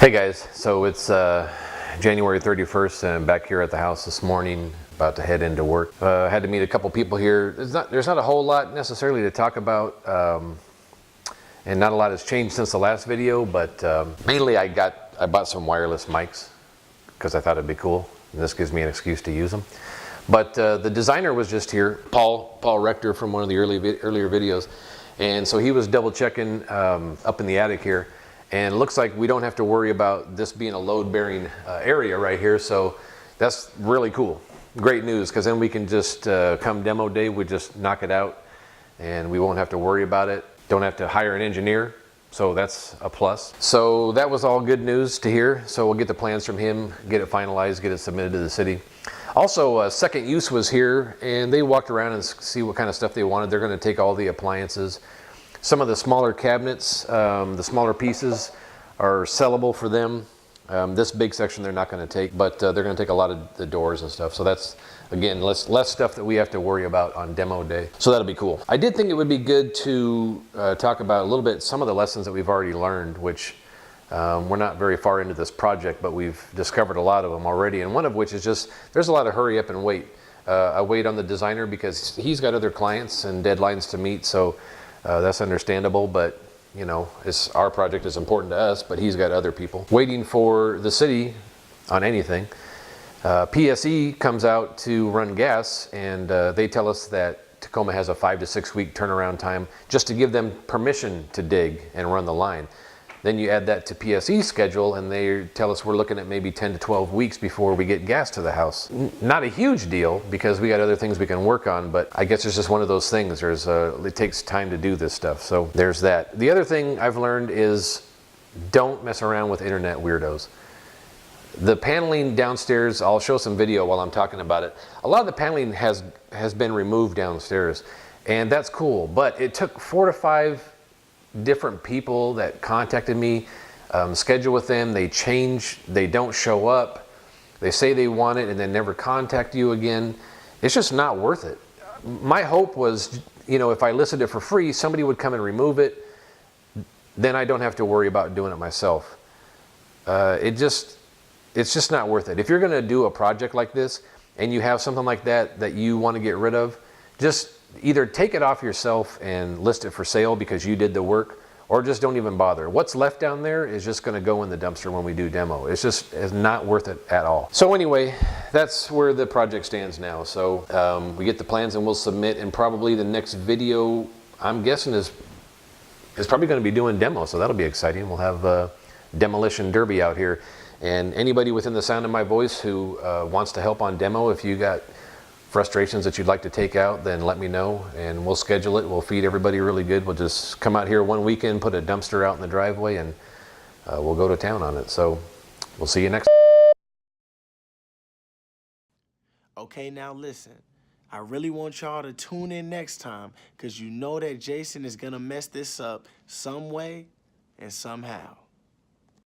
Hey guys, so it's January 31st and I'm back here at the house this morning, about to head into work. Had to meet a couple people here. There's not a whole lot necessarily to talk about, and not a lot has changed since the last video, but mainly I bought some wireless mics because I thought it'd be cool, and this gives me an excuse to use them. But the designer was just here, Paul Rector from one of the earlier videos, and so he was double checking up in the attic here. And it looks like we don't have to worry about this being a load-bearing area right here, so that's really cool. Great news, because then we can just, come demo day, we just knock it out, and we won't have to worry about it. Don't have to hire an engineer, so that's a plus. So that was all good news to hear, so we'll get the plans from him, get it finalized, get it submitted to the city. Also, Second Use was here, and they walked around and see what kind of stuff they wanted. They're going to take all the appliances. Some of the smaller cabinets, the smaller pieces are sellable for them. This big section they're not going to take, but they're going to take a lot of the doors and stuff. So that's, again, less stuff that we have to worry about on demo day. So that'll be cool. I did think it would be good to talk about a little bit some of the lessons that we've already learned, which we're not very far into this project, but we've discovered a lot of them already. And one of which is just, there's a lot of hurry up and wait. I wait on the designer because he's got other clients and deadlines to meet. So that's understandable, but you know, our project is important to us, but he's got other people. Waiting for the city on anything. PSE comes out to run gas, and they tell us that Tacoma has a 5 to 6 week turnaround time just to give them permission to dig and run the line. Then you add that to PSE's schedule, and they tell us we're looking at maybe 10 to 12 weeks before we get gas to the house. Not a huge deal, because we got other things we can work on, but I guess it's just one of those things. It takes time to do this stuff, so there's that. The other thing I've learned is don't mess around with internet weirdos. The paneling downstairs, I'll show some video while I'm talking about it. A lot of the paneling has been removed downstairs, and that's cool, but it took 4 to 5 different people that contacted me, schedule with them, they change, they don't show up, they say they want it and then never contact you again. It's just not worth it. My hope was, you know, if I listed it for free, somebody would come and remove it, then I don't have to worry about doing it myself. It's just not worth it. If you're gonna do a project like this and you have something like that you want to get rid of, just either take it off yourself and list it for sale because you did the work, or just don't even bother. What's left down there is just going to go in the dumpster when we do demo. It's not worth it at all. So anyway, that's where the project stands now. So we get the plans and we'll submit, and probably the next video I'm guessing is probably going to be doing demo, so that'll be exciting. We'll have a demolition derby out here, and anybody within the sound of my voice who wants to help on demo, if you got frustrations that you'd like to take out, then let me know and we'll schedule it. We'll feed everybody really good. We'll just come out here one weekend, put a dumpster out in the driveway, and we'll go to town on it. So we'll see you next. Okay, now listen, I really want y'all to tune in next time, because you know that Jason is gonna mess this up some way and somehow.